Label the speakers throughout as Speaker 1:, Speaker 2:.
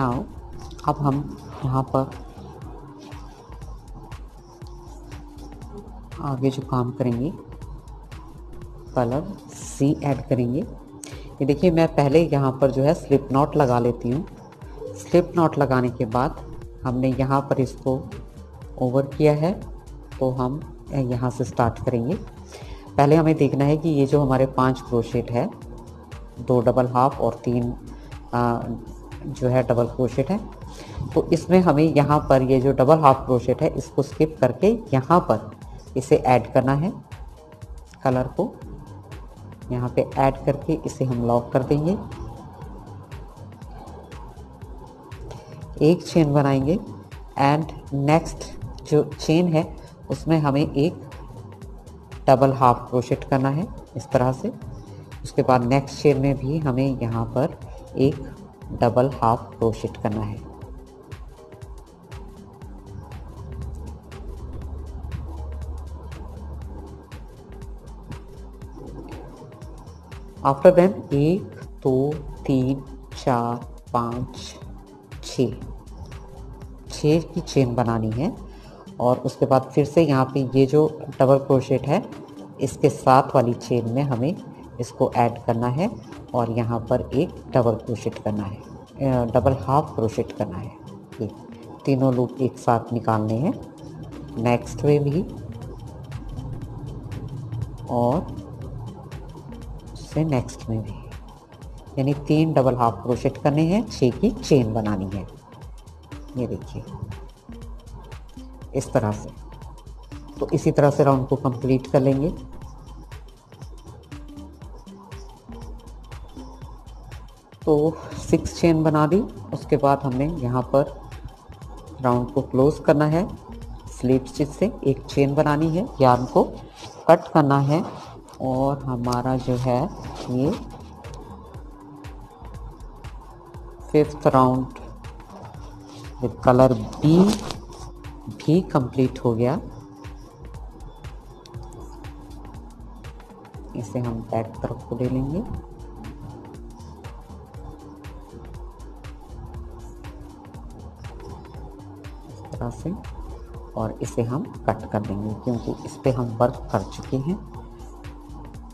Speaker 1: Now अब हम यहाँ पर आगे जो काम करेंगे कलर सी ऐड करेंगे। ये देखिए मैं पहले यहाँ पर जो है स्लिप नॉट लगा लेती हूँ। स्लिप नॉट लगाने के बाद हमने यहाँ पर इसको ओवर किया है, तो हम यहाँ से स्टार्ट करेंगे। पहले हमें देखना है कि ये जो हमारे 5 क्रोशेट है, 2 डबल हाफ और 3 जो है डबल क्रोशेट है, तो इसमें हमें यहाँ पर ये जो डबल हाफ क्रोशेट है इसको स्किप करके यहाँ पर इसे ऐड करना है। कलर को यहाँ पे ऐड करके इसे हम लॉक कर देंगे। एक चेन बनाएंगे एंड नेक्स्ट जो चेन है उसमें हमें एक डबल हाफ क्रोशेट करना है इस तरह से। उसके बाद नेक्स्ट चेन में भी हमें यहाँ पर एक डबल हाफ क्रोशेट करना है। आफ्टर देन 1 2 3 4 5 6 की चेन बनानी है। और उसके बाद फिर से यहाँ पे ये जो डबल क्रोशेट है इसके साथ वाली चेन में हमें इसको ऐड करना है और यहाँ पर एक डबल क्रोशेट करना है, डबल हाफ क्रोशेट करना है। ये तीनों लूप एक साथ निकालने हैं, नेक्स्ट में भी और से नेक्स्ट में भी, यानी 3 डबल हाफ क्रोशेट करने हैं, 6 की चेन बनानी है। ये देखिए इस तरह से। तो इसी तरह से राउंड को कंप्लीट कर लेंगे। तो 6 चेन बना दी। उसके बाद हमने यहाँ पर राउंड को क्लोज करना है। स्लिप स्टिच से एक चेन बनानी है, यार्न को कट करना है और हमारा जो है ये 5th round with colour b भी कंप्लीट हो गया। इसे हम बैक तरफ को ले लेंगे। इस तरह से और इसे हम कट कर देंगे क्योंकि इस पे हम वर्क कर चुके हैं।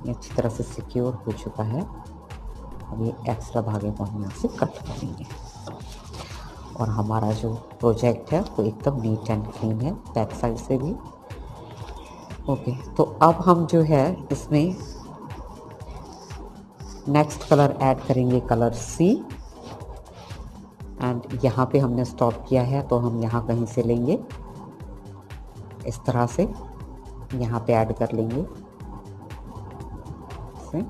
Speaker 1: ये अच्छी तरह से सिक्योर हो चुका है। अब ये एक्स्ट्रा धागे को हम यहाँ से कट कर देंगे और हमारा जो प्रोजेक्ट है वो एकदम नीट एंड क्लीन है बैक साइड से भी। ओके, तो अब हम जो है इसमें नेक्स्ट कलर ऐड करेंगे, कलर सी। एंड यहाँ पे हमने स्टॉप किया है तो हम यहाँ कहीं से लेंगे, इस तरह से यहाँ पे ऐड कर लेंगे से।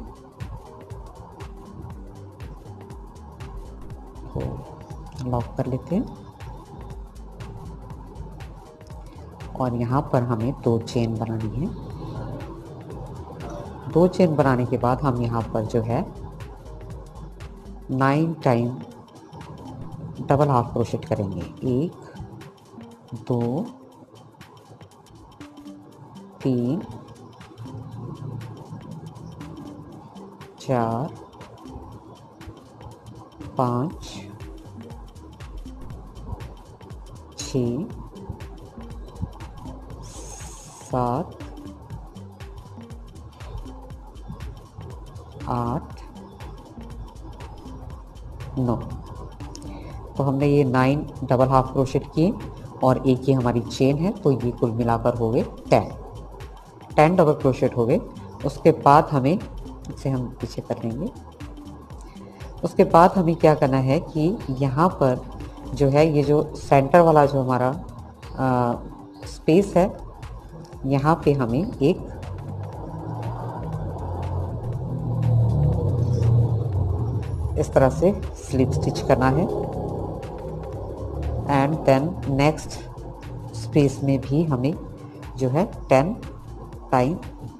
Speaker 1: तो लॉक कर लेते हैं और यहाँ पर हमें 2 चेन बनानी है। 2 चेन बनाने के बाद हम यहाँ पर जो है 9 टाइम डबल हाफ क्रोशेट करेंगे। 1 2 3 4 5 6 7 8 9। तो हमने ये 9 डबल हाफ क्रोशेट किए और एक ये हमारी चेन है, तो ये कुल मिलाकर हो गए 10 डबल क्रोशेट हो गए। उसके बाद हमें इसे हम पीछे कर लेंगे। उसके बाद हमें क्या करना है कि यहाँ पर जो है ये जो सेंटर वाला जो हमारा स्पेस है, यहाँ पे हमें एक इस तरह से स्लिप स्टिच करना है एंड देन नेक्स्ट स्पेस में भी हमें जो है 10 टाइम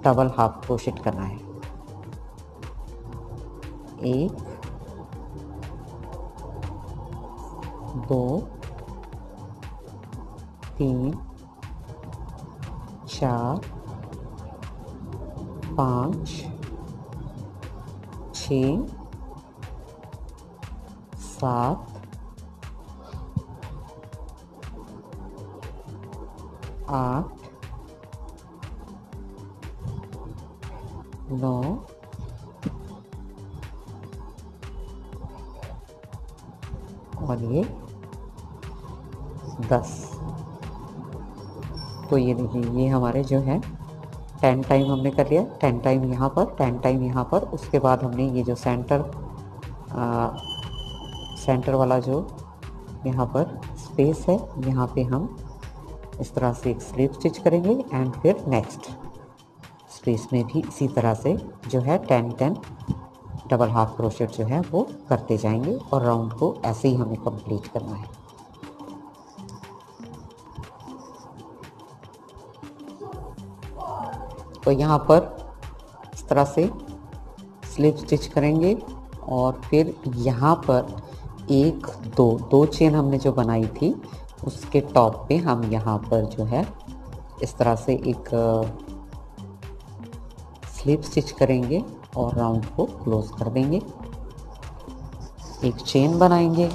Speaker 1: डबल हाफ क्रोशेट करना है। 1 2 3 4 5 6 7 8 9 और ये 10। तो ये देखिए, ये हमारे जो है 10 टाइम हमने कर लिया, 10 टाइम यहाँ पर, 10 टाइम यहाँ पर। उसके बाद हमने ये जो सेंटर वाला जो यहाँ पर स्पेस है, यहाँ पे हम इस तरह से एक स्लिप स्टिच करेंगे एंड फिर नेक्स्ट स्पेस में भी इसी तरह से जो है 10 डबल हाफ क्रोशेट जो है वो करते जाएंगे और राउंड को ऐसे ही हमें कंप्लीट करना है। तो यहाँ पर इस तरह से स्लिप स्टिच करेंगे और फिर यहाँ पर दो चेन हमने जो बनाई थी उसके टॉप पे हम यहाँ पर जो है इस तरह से एक स्लिप स्टिच करेंगे और राउंड को क्लोज कर देंगे, एक चेन बनाएंगे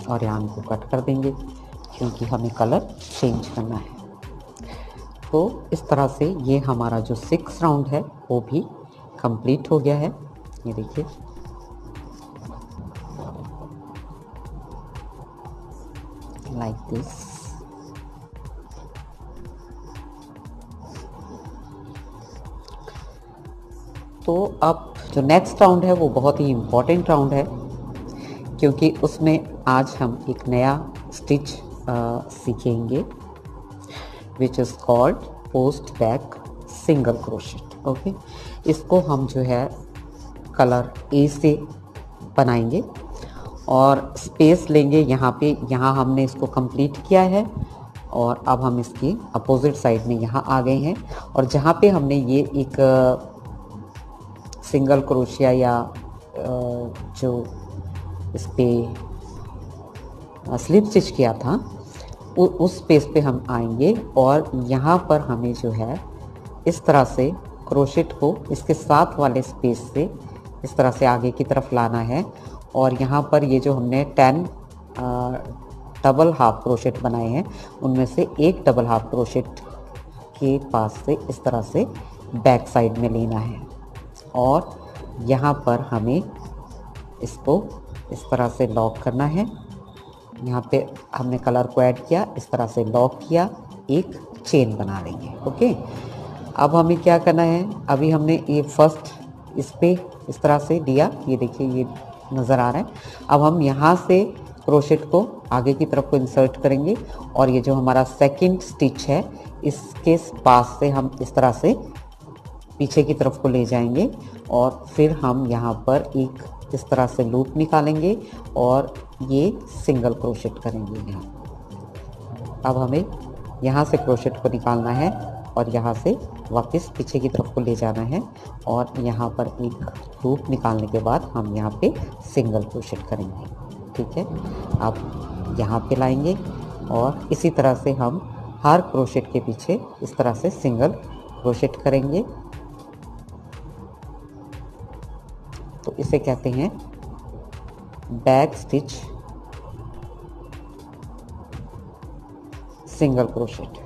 Speaker 1: और यहाँ को कट कर देंगे क्योंकि हमें कलर चेंज करना है। तो इस तरह से ये हमारा जो 6 राउंड है वो भी कंप्लीट हो गया है। ये देखिए, लाइक दिस। तो अब जो नेक्स्ट राउंड है वो बहुत ही इम्पोर्टेंट राउंड है क्योंकि उसमें आज हम एक नया स्टिच सीखेंगे which is called post back single crochet. Okay, इसको हम जो है कलर ए से बनाएंगे और स्पेस लेंगे यहाँ पे। यहाँ हमने इसको कंप्लीट किया है और अब हम इसकी अपोजिट साइड में यहाँ आ गए हैं और जहाँ पे हमने ये एक सिंगल क्रोशिया या जो इस पर स्लिप स्टिच किया था उस स्पेस पे हम आएंगे और यहाँ पर हमें जो है इस तरह से क्रोशेट को इसके साथ वाले स्पेस से इस तरह से आगे की तरफ लाना है और यहाँ पर ये जो हमने 10 डबल हाफ क्रोशेट बनाए हैं उनमें से एक डबल हाफ क्रोशेट के पास से इस तरह से बैक साइड में लेना है और यहाँ पर हमें इसको इस तरह से लॉक करना है। यहाँ पे हमने कलर को ऐड किया, इस तरह से लॉक किया, एक चेन बना लेंगे। ओके, अब हमें क्या करना है, अभी हमने ये फर्स्ट इस पे इस तरह से दिया, ये देखिए ये नज़र आ रहा है। अब हम यहाँ से क्रोशेट को आगे की तरफ को इंसर्ट करेंगे और ये जो हमारा सेकंड स्टिच है इसके पास से हम इस तरह से पीछे की तरफ को ले जाएंगे और फिर हम यहाँ पर एक इस तरह से लूप निकालेंगे और ये सिंगल क्रोशेट करेंगे यहाँ। अब हमें यहाँ से क्रोशेट को निकालना है और यहाँ से वापस पीछे की तरफ को ले जाना है और यहाँ पर एक लूप निकालने के बाद हम यहाँ पे सिंगल क्रोशेट करेंगे। ठीक है, अब यहाँ पे लाएंगे और इसी तरह से हम हर क्रोशेट के पीछे इस तरह से सिंगल क्रोशेट करेंगे। तो इसे कहते हैं back stitch single crochet,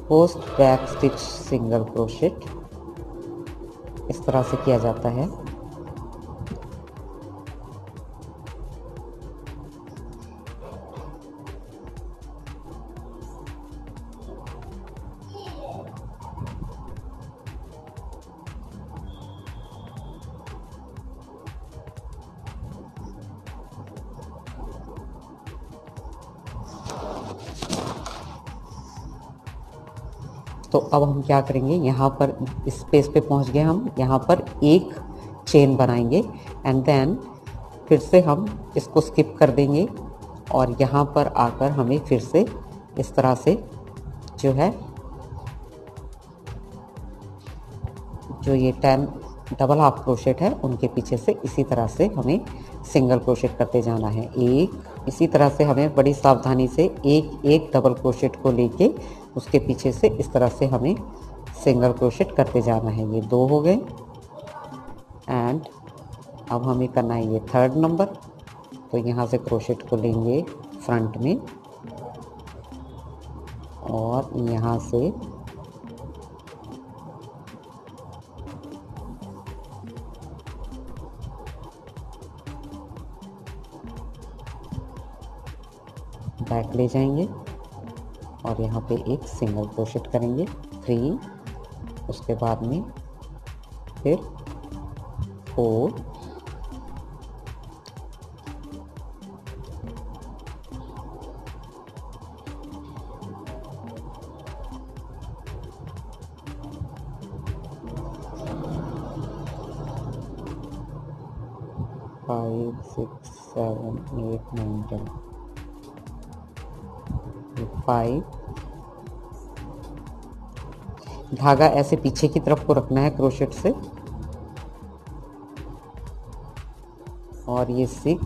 Speaker 1: post back stitch single crochet. इस तरह से किया जाता है। तो अब हम क्या करेंगे, यहाँ पर इस स्पेस पे पहुँच गए हम, यहाँ पर एक चेन बनाएंगे एंड देन फिर से हम इसको स्किप कर देंगे और यहाँ पर आकर हमें फिर से इस तरह से जो है जो ये 10 डबल हाफ क्रोशेट है उनके पीछे से इसी तरह से हमें सिंगल क्रोशेट करते जाना है। एक इसी तरह से हमें बड़ी सावधानी से एक एक डबल क्रोशेट को लेके उसके पीछे से इस तरह से हमें सिंगल क्रोशेट करते जाना है। ये 2 हो गए एंड अब हमें करना है ये 3rd नंबर। तो यहाँ से क्रोशेट को लेंगे फ्रंट में और यहाँ से बैक ले जाएंगे और यहाँ पे एक सिंगल क्रोशेट करेंगे 3, उसके बाद में फिर 4, 5 6 7 8 9 10 5। धागा ऐसे पीछे की तरफ को रखना है क्रोशेट से, और ये 6,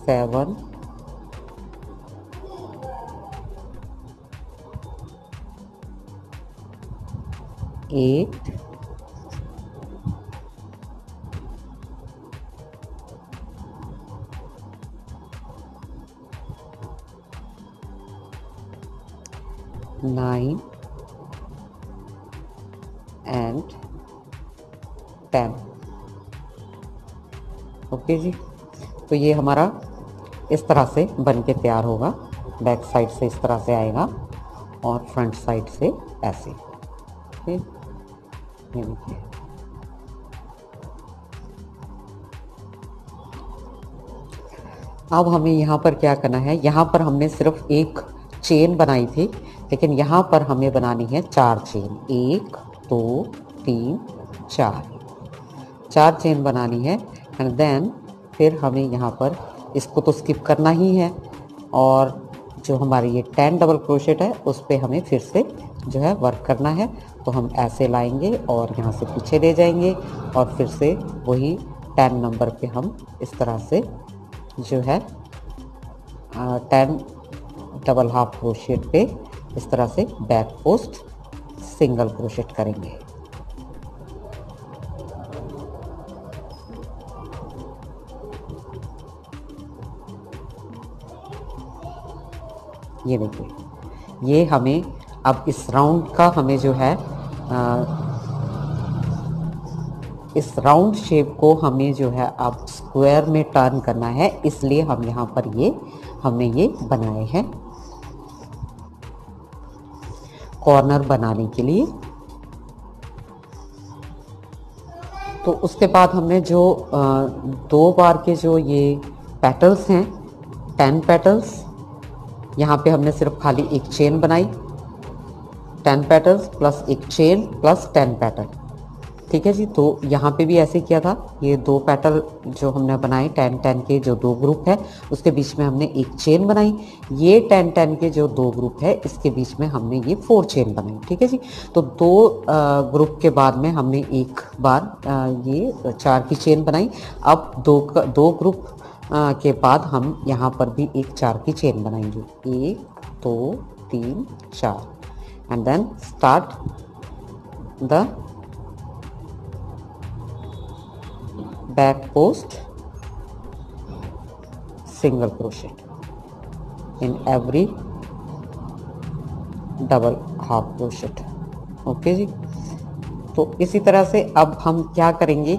Speaker 1: सेवन, 8, 9 एंड 10। ओके जी, तो ये हमारा इस तरह से बन के तैयार होगा। बैक साइड से इस तरह से आएगा और फ्रंट साइड से ऐसे। ठीक, ये देखिए। अब हमें यहाँ पर क्या करना है, यहाँ पर हमने सिर्फ एक चेन बनाई थी, लेकिन यहाँ पर हमें बनानी है 4 चेन। 1 2 3 4 चेन बनानी है। एंड देन फिर हमें यहाँ पर इसको तो स्किप करना ही है, और जो हमारी ये 10 डबल क्रोशेट है उस पे हमें फिर से जो है वर्क करना है। तो हम ऐसे लाएंगे और यहाँ से पीछे ले जाएंगे और फिर से वही 10 नंबर पे हम इस तरह से जो है 10 डबल हाफ क्रोशेट पे इस तरह से बैक पोस्ट सिंगल क्रोशेट करेंगे। ये देखिए, ये हमें अब इस राउंड का हमें जो है इस राउंड शेप को हमें जो है अब स्क्वायर में टर्न करना है, इसलिए हम यहाँ पर हमने ये बनाए हैं कॉर्नर बनाने के लिए। तो उसके बाद हमने जो 2 बार के जो ये पेटल्स हैं, 10 पेटल्स, यहाँ पे हमने सिर्फ खाली एक चेन बनाई, 10 पेटल्स प्लस एक चेन प्लस 10 पेटल। ठीक है जी, तो यहाँ पे भी ऐसे किया था। ये 2 पेटल जो हमने बनाए 10-10 के जो 2 ग्रुप है, उसके बीच में हमने एक चेन बनाई। ये 10-10 के जो 2 ग्रुप है, इसके बीच में हमने ये 4 चेन बनाई। ठीक है जी, तो 2 ग्रुप के बाद में हमने एक बार ये 4 की चेन बनाई। अब 2 ग्रुप के बाद हम यहाँ पर भी एक 4 की चेन बनाएंगे। 1 2 3 4 and then start the back post single crochet in every double half crochet. Okay जी, तो इसी तरह से अब हम क्या करेंगे,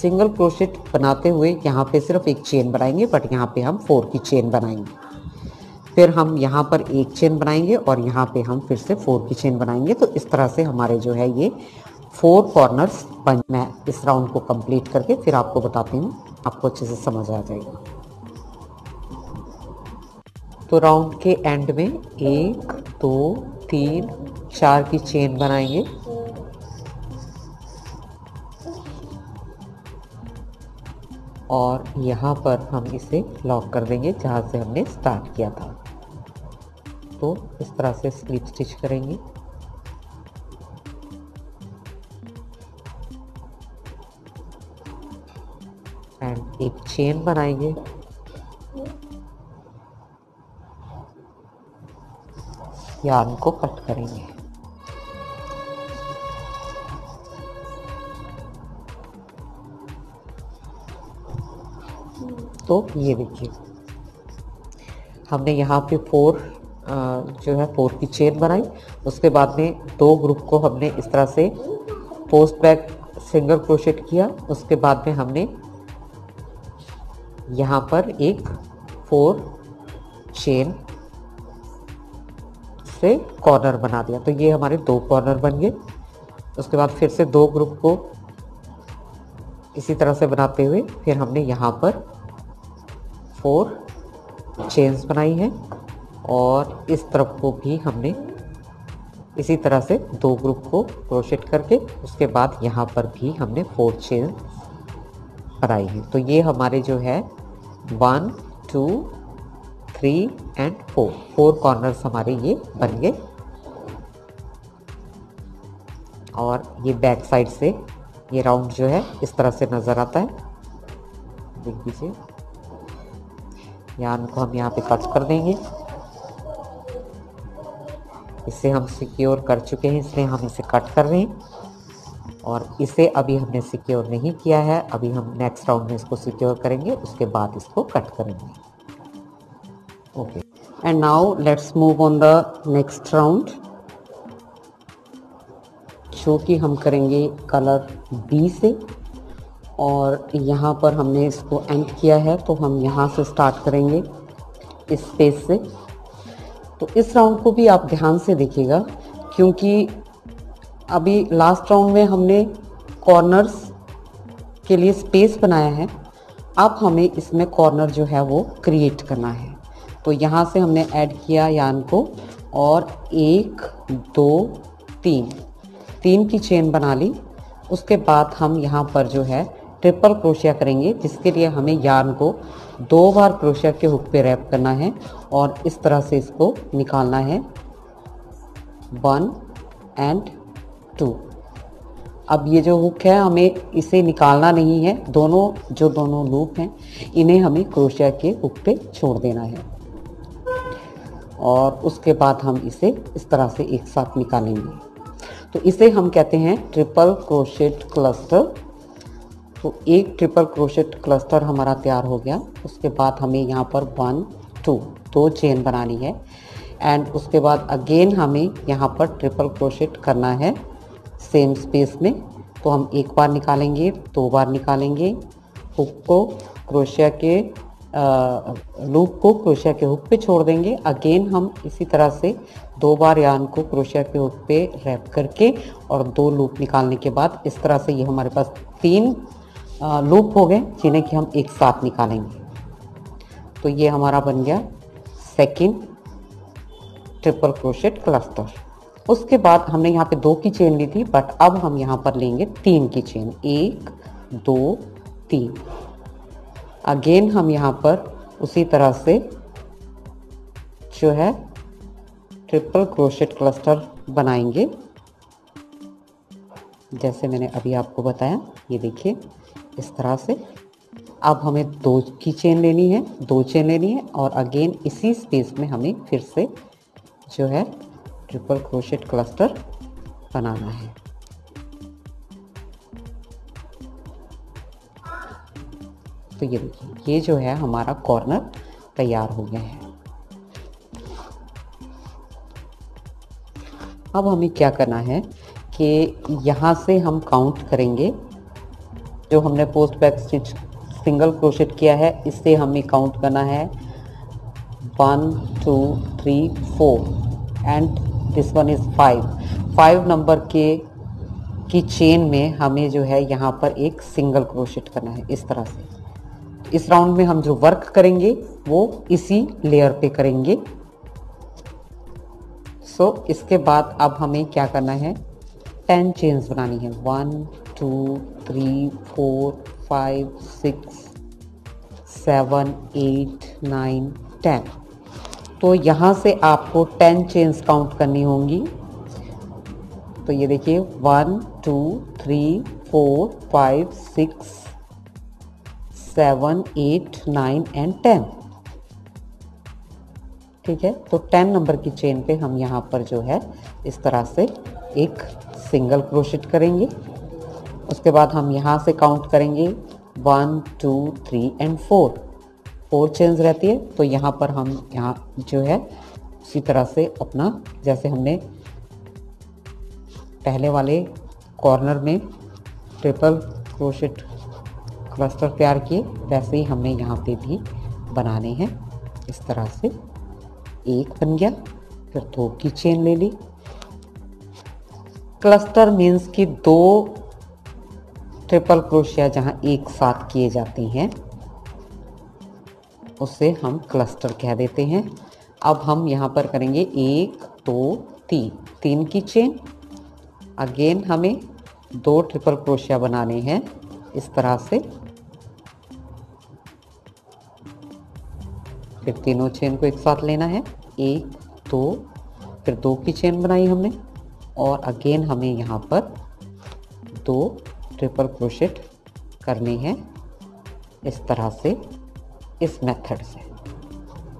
Speaker 1: सिंगल क्रोशेट बनाते हुए यहाँ पे सिर्फ एक चेन बनाएंगे, बट यहाँ पे हम 4 की चेन बनाएंगे। फिर हम यहाँ पर एक चेन बनाएंगे और यहाँ पे हम फिर से 4 की चेन बनाएंगे। तो इस तरह से हमारे जो है ये 4 कॉर्नर्स बन। मैं इस राउंड को कंप्लीट करके फिर आपको बताती हूँ, आपको अच्छे से समझ आ जाएगा। तो राउंड के एंड में 1 2 3 4 की चेन बनाएंगे, और यहाँ पर हम इसे लॉक कर देंगे जहाँ से हमने स्टार्ट किया था। तो इस तरह से स्लिप स्टिच करेंगे। एंड एक चेन बनाएंगे, यार्न को कट करेंगे। तो ये देखिए हमने यहाँ पे 4 जो है 4 की चेन बनाई। उसके बाद में 2 ग्रुप को हमने इस तरह से पोस्ट बैक सिंगल क्रोशेट किया। उसके बाद में हमने यहाँ पर एक 4 चेन से कॉर्नर बना दिया। तो ये हमारे 2 कॉर्नर बन गए। उसके बाद फिर से 2 ग्रुप को इसी तरह से बनाते हुए फिर हमने यहाँ पर 4 चेन्स बनाई है और इस तरफ को भी हमने इसी तरह से 2 ग्रुप को क्रोशेट करके उसके बाद यहाँ पर भी हमने 4 चेन बनाई है। तो ये हमारे जो है 1 2 3 एंड 4 कॉर्नर्स हमारे ये बन गए। और ये बैक साइड से ये राउंड जो है इस तरह से नज़र आता है। देख लीजिए यार्न को हम यहाँ पे कट कर देंगे। इसे हम सिक्योर कर चुके हैं इसलिए हम इसे कट कर रहे हैं। और इसे अभी हमने सिक्योर नहीं किया है, अभी हम नेक्स्ट राउंड में इसको सिक्योर करेंगे, उसके बाद इसको कट करेंगे। Okay, and now let's move on the next round, जो कि हम करेंगे कलर बी से। और यहाँ पर हमने इसको एंड किया है तो हम यहाँ से स्टार्ट करेंगे इस पेज से। तो इस राउंड को भी आप ध्यान से देखिएगा क्योंकि अभी लास्ट राउंड में हमने कॉर्नर्स के लिए स्पेस बनाया है, अब हमें इसमें कॉर्नर जो है वो क्रिएट करना है। तो यहाँ से हमने ऐड किया यार्न को और 1 2 3 की चेन बना ली। उसके बाद हम यहाँ पर जो है ट्रिपल क्रोशिया करेंगे, जिसके लिए हमें यार्न को 2 बार क्रोशिया के हुक पे रैप करना है और इस तरह से इसको निकालना है 1 एंड 2। अब ये जो हुक है हमें इसे निकालना नहीं है, दोनों लूप हैं इन्हें हमें क्रोशिया के हुक पे छोड़ देना है और उसके बाद हम इसे इस तरह से एक साथ निकालेंगे। तो इसे हम कहते हैं ट्रिपल क्रोशेट क्लस्टर। तो एक ट्रिपल क्रोशेट क्लस्टर हमारा तैयार हो गया। उसके बाद हमें यहाँ पर 1 2 चेन बनानी है एंड उसके बाद अगेन हमें यहाँ पर ट्रिपल क्रोशेट करना है सेम स्पेस में। तो हम एक बार निकालेंगे, 2 बार निकालेंगे, हुक को क्रोशिया के लूप को क्रोशिया के हुक पे छोड़ देंगे। अगेन हम इसी तरह से 2 बार यार्न को क्रोशिया के हुक पे रैप करके और 2 लूप निकालने के बाद इस तरह से ये हमारे पास 3 लूप हो गए जिन्हें कि हम एक साथ निकालेंगे। तो ये हमारा बन गया सेकंड ट्रिपल क्रोशेट क्लस्टर। उसके बाद हमने यहाँ पे 2 की चेन ली थी बट अब हम यहाँ पर लेंगे 3 की चेन, 1 2 3। अगेन हम यहाँ पर उसी तरह से जो है ट्रिपल क्रोशेट क्लस्टर बनाएंगे जैसे मैंने अभी आपको बताया। ये देखिए इस तरह से। अब हमें 2 की चेन लेनी है, 2 चेन लेनी है और अगेन इसी स्पेस में हमें फिर से जो है ट्रिपल क्रोशेट क्लस्टर बनाना है। तो ये देखिए ये जो है हमारा कॉर्नर तैयार हो गया है। अब हमें क्या करना है कि यहाँ से हम काउंट करेंगे, जो हमने post back stitch single crochet किया है इससे हमें काउंट करना है 1 2 3 4 and this one is 5 number की चेन में हमें जो है यहाँ पर एक सिंगल क्रोशेट करना है इस तरह से। इस राउंड में हम जो वर्क करेंगे वो इसी लेयर पे करेंगे। इसके बाद अब हमें क्या करना है 10 चेन्स बनानी है, 1 2 3 4 5 6 7 8 9 10। तो यहाँ से आपको 10 चेन्स काउंट करनी होंगी। तो ये देखिए 1 2 3 4 5 6 7 8 9 एंड 10। ठीक है, तो 10 नंबर की चेन पे हम यहाँ पर जो है इस तरह से एक सिंगल क्रोशेट करेंगे। उसके बाद हम यहाँ से काउंट करेंगे 1 2 3 एंड 4। 4 चेन्स रहती है। तो यहाँ पर हम यहाँ जो है उसी तरह से अपना, जैसे हमने पहले वाले कॉर्नर में ट्रिपल क्रोशेट क्लस्टर तैयार किए, वैसे ही हमें यहाँ पे भी बनाने हैं। इस तरह से एक बन गया, फिर 2 की चेन ले ली। क्लस्टर मीन्स कि 2 ट्रिपल क्रोशिया जहाँ एक साथ किए जाते हैं उसे हम क्लस्टर कह देते हैं। अब हम यहाँ पर करेंगे 1 2 3, 3 की चेन। अगेन हमें 2 ट्रिपल क्रोशिया बनाने हैं इस तरह से, फिर तीनों चेन को एक साथ लेना है, 1 2, फिर 2 की चेन बनाई हमने, और अगेन हमें यहाँ पर 2 ट्रिपल क्रोशेट करने हैं इस तरह से, इस मेथड से।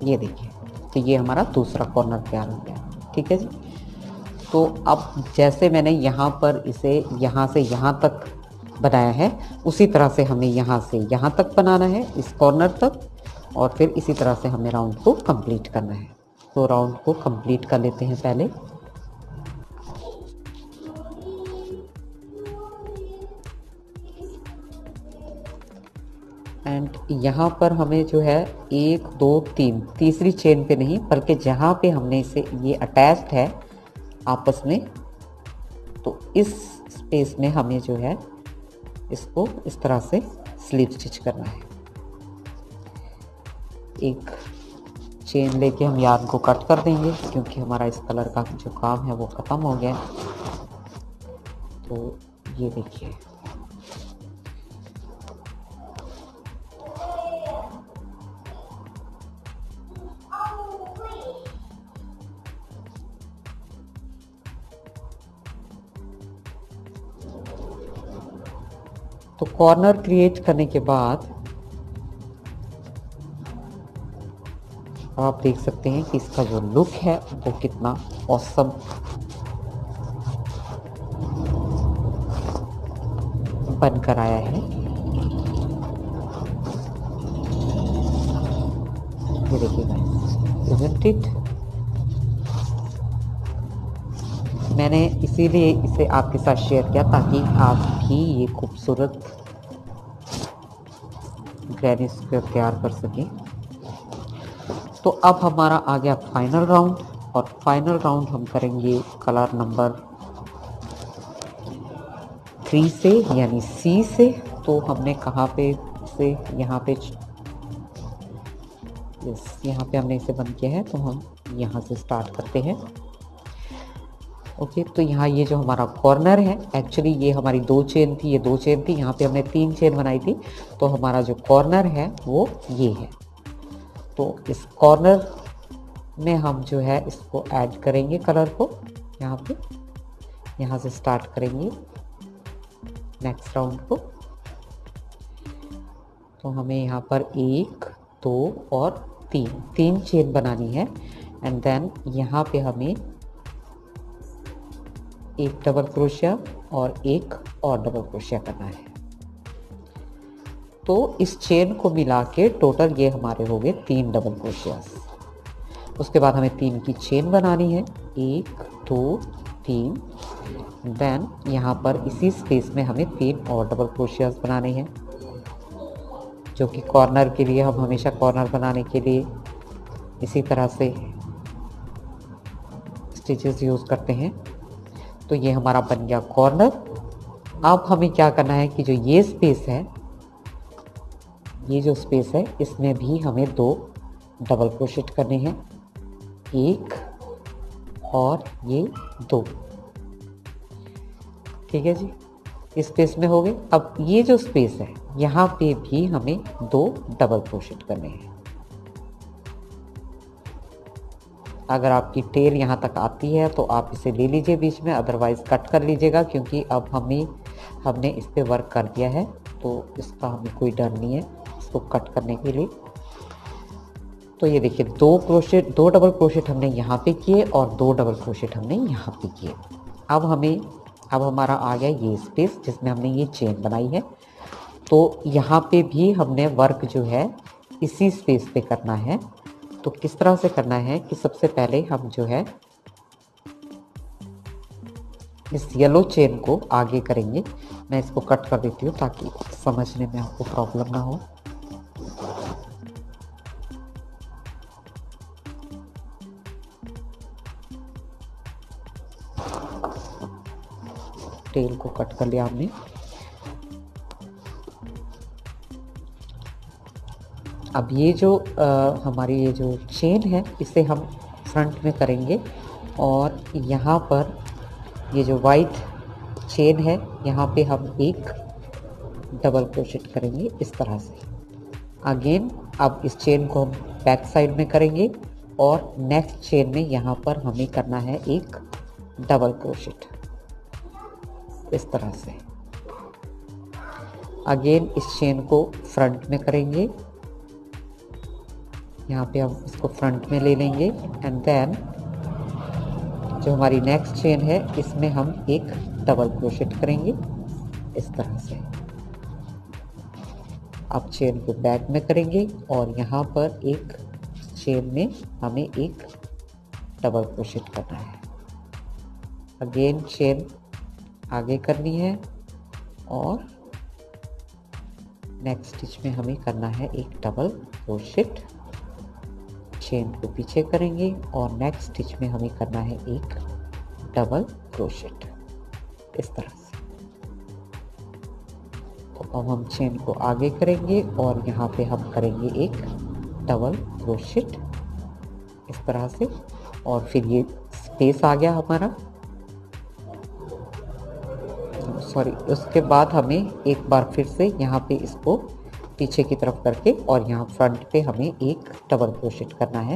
Speaker 1: ये देखिए, तो ये हमारा दूसरा कॉर्नर तैयार हो गया। ठीक है जी। तो अब जैसे मैंने यहाँ पर इसे यहाँ से यहाँ तक बनाया है, उसी तरह से हमें यहाँ से यहाँ तक बनाना है, इस कॉर्नर तक, और फिर इसी तरह से हमें राउंड को कंप्लीट करना है। तो राउंड को कंप्लीट कर लेते हैं पहले। एंड यहाँ पर हमें जो है 1 2 3, तीसरी चेन पे नहीं, बल्कि जहाँ पे हमने इसे ये अटैच्ड है आपस में, तो इस स्पेस में हमें जो है इसको इस तरह से स्लिप स्टिच करना है। एक चेन लेके हम यार्न को कट कर देंगे, क्योंकि हमारा इस कलर का जो काम है वो ख़त्म हो गया। तो ये देखिए, तो कॉर्नर क्रिएट करने के बाद आप देख सकते हैं कि इसका जो लुक है वो कितना ऑसम बनकर आया है। ये देखिए गाइस, इज़न्ट इट। मैंने इसीलिए इसे आपके साथ शेयर किया ताकि आप भी ये खूबसूरत ग्रैनी स्क्वायर तैयार कर सकें। तो अब हमारा आ गया फाइनल राउंड, और फाइनल राउंड हम करेंगे कलर नंबर 3 से, यानी सी से। तो हमने कहाँ पे इसे, यहाँ पे, यहाँ पे हमने इसे बंद किया है, तो हम यहाँ से स्टार्ट करते हैं। ओके, तो यहाँ ये जो हमारा कॉर्नर है, एक्चुअली ये हमारी 2 चेन थी, ये 2 चेन थी, यहाँ पे हमने 3 चेन बनाई थी, तो हमारा जो कॉर्नर है वो ये है। तो इस कॉर्नर में हम जो है इसको ऐड करेंगे कलर को, यहाँ पे, यहाँ से स्टार्ट करेंगे नेक्स्ट राउंड को। तो हमें यहाँ पर 1 2 और 3 चेन बनानी है, एंड देन यहाँ पे हमें एक डबल क्रोशिया और एक और डबल क्रोशिया करना है। तो इस चेन को मिला के टोटल ये हमारे हो गए 3 डबल क्रोशियास। उसके बाद हमें 3 की चेन बनानी है, 1 2 3। देन यहाँ पर इसी स्पेस में हमें 3 और डबल क्रोशियास बनाने हैं, जो कि कॉर्नर के लिए हम हमेशा कॉर्नर बनाने के लिए इसी तरह से स्टिचेस यूज़ करते हैं। तो ये हमारा बन गया कॉर्नर। अब हमें क्या करना है कि जो ये स्पेस है, ये जो स्पेस है, इसमें भी हमें 2 डबल क्रोशेट करने हैं, 1 और ये 2। ठीक है जी, इस स्पेस में हो गए। अब ये जो स्पेस है, यहाँ पे भी हमें 2 डबल क्रोशेट करने हैं। अगर आपकी टेल यहाँ तक आती है तो आप इसे ले लीजिए बीच में, अदरवाइज़ कट कर लीजिएगा, क्योंकि अब हमने इस पे वर्क कर दिया है, तो इसका हमें कोई डर नहीं है इसको कट करने के लिए। तो ये देखिए, 2 डबल क्रोशेट हमने यहाँ पे किए और 2 डबल क्रोशेट हमने यहाँ पे किए। अब हमारा आ गया ये स्पेस जिसमें हमने ये चेन बनाई है। तो यहाँ पे भी हमने वर्क जो है इसी स्पेस पे करना है। तो किस तरह से करना है कि सबसे पहले हम जो है इस येलो चेन को आगे करेंगे। मैं इसको कट कर देती हूँ ताकि समझने में आपको प्रॉब्लम ना हो। टेल को कट कर लिया हमने। अब ये जो हमारी ये जो चेन है इसे हम फ्रंट में करेंगे और यहाँ पर ये जो वाइट चेन है यहाँ पे हम एक डबल क्रोशेट करेंगे इस तरह से। अगेन अब इस चेन को हम बैक साइड में करेंगे और नेक्स्ट चेन में यहाँ पर हमें करना है एक डबल क्रोशेट इस तरह से। अगेन इस चेन को फ्रंट में करेंगे, यहाँ पे हम इसको फ्रंट में ले लेंगे एंड देन जो हमारी नेक्स्ट चेन है इसमें हम एक डबल क्रोशेट करेंगे इस तरह से। अब चेन को बैक में करेंगे और यहाँ पर एक चेन में हमें एक डबल क्रोशेट करना है। अगेन चेन आगे करनी है और नेक्स्ट स्टिच में हमें करना है एक डबल क्रोशेट। चेन को पीछे करेंगे और नेक्स्ट स्टिच में हमें करना है एक डबल क्रोशेट इस तरह से। तो अब हम चेन को आगे करेंगे और यहाँ पे हम करेंगे एक डबल क्रोशेट इस तरह से और फिर ये स्पेस आ गया हमारा। सॉरी, उसके बाद हमें एक बार फिर से यहाँ पे इसको पीछे की तरफ करके और यहाँ फ्रंट पे हमें एक डबल क्रोशेट करना है।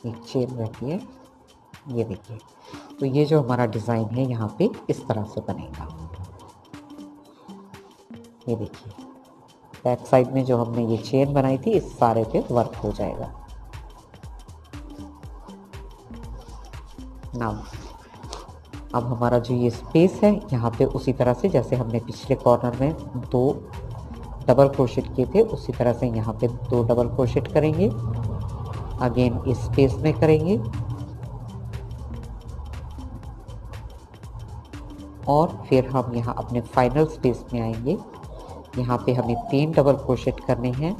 Speaker 1: एक चेन रहती है, ये देखिए। तो ये जो हमारा डिज़ाइन है यहाँ पे इस तरह से बनेगा। ये देखिए बैक साइड में जो हमने ये चेन बनाई थी इस सारे पे वर्क हो जाएगा। नाउ अब हमारा जो ये स्पेस है यहाँ पे उसी तरह से जैसे हमने पिछले कॉर्नर में 2 डबल क्रोशेट किए थे उसी तरह से यहाँ पे 2 डबल क्रोशेट करेंगे। अगेन इस स्पेस में करेंगे और फिर हम यहाँ अपने फाइनल स्पेस में आएंगे। यहाँ पे हमें 3 डबल क्रोशेट करने हैं।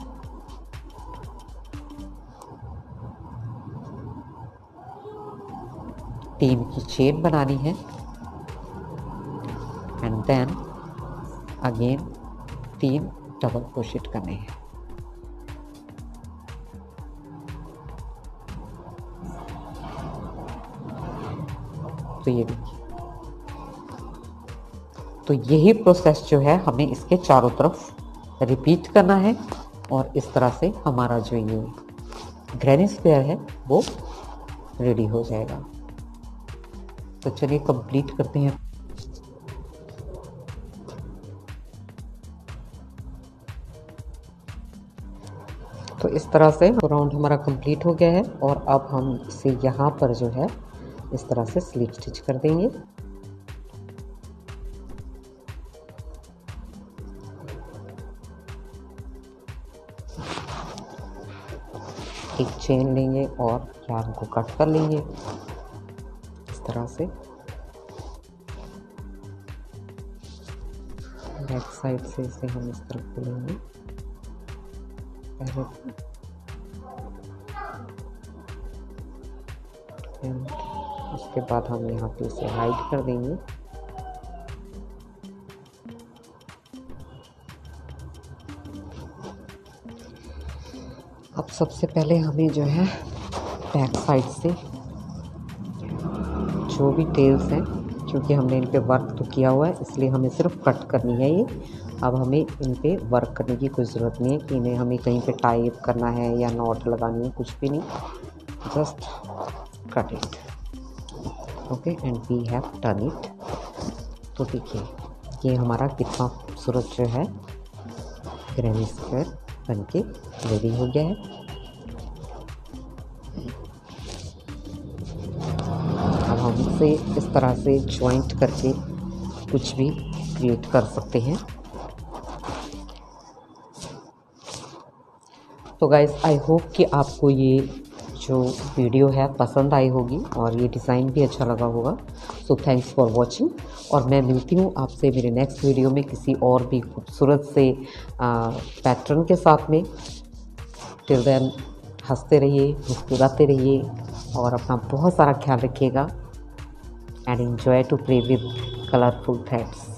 Speaker 1: तीन की चेन बनानी है and then again 3 double crochet करने हैं। तो ये देखिए, तो यही प्रोसेस जो है हमें इसके चारों तरफ रिपीट करना है और इस तरह से हमारा जो ये ग्रैनी स्क्वायर है वो रेडी हो जाएगा। तो चलिए कंप्लीट करते हैं। तो इस तरह से राउंड हमारा कंप्लीट हो गया है और अब हम इसे यहाँ पर जो है इस तरह से स्लिप स्टिच कर देंगे। एक चेन लेंगे और यार्न को कट कर लेंगे इस तरह से। बैक साइड से इसे हम इस तरफ लेंगे पहले एंड उसके बाद हम यहाँ पे इसे हाइड कर देंगे। अब सबसे पहले हमें जो है बैक साइड से जो भी टेल्स हैं, क्योंकि हमने इन पे वर्क तो किया हुआ है इसलिए हमें सिर्फ कट करनी है ये। अब हमें इन पे वर्क करने की कोई ज़रूरत नहीं है कि इन्हें हमें कहीं पे टाई अप करना है या नॉट लगानी है, कुछ भी नहीं, just cut it okay and we have done it. तो देखिए ये हमारा कितना खूबसूरत जो है ग्रैनी स्क्वायर बनके रेडी हो गया है। अब हम इसे इस तरह से जॉइंट करके कुछ भी क्रिएट कर सकते हैं। तो गाइस आई होप कि आपको ये जो वीडियो है पसंद आई होगी और ये डिज़ाइन भी अच्छा लगा होगा। सो थैंक्स फॉर वॉचिंग, और मैं मिलती हूँ आपसे मेरे नेक्स्ट वीडियो में किसी और भी खूबसूरत से पैटर्न के साथ में। टिल देन हंसते रहिए, मुस्कुराते रहिए और अपना बहुत सारा ख्याल रखिएगा and enjoy to play with colourful threads.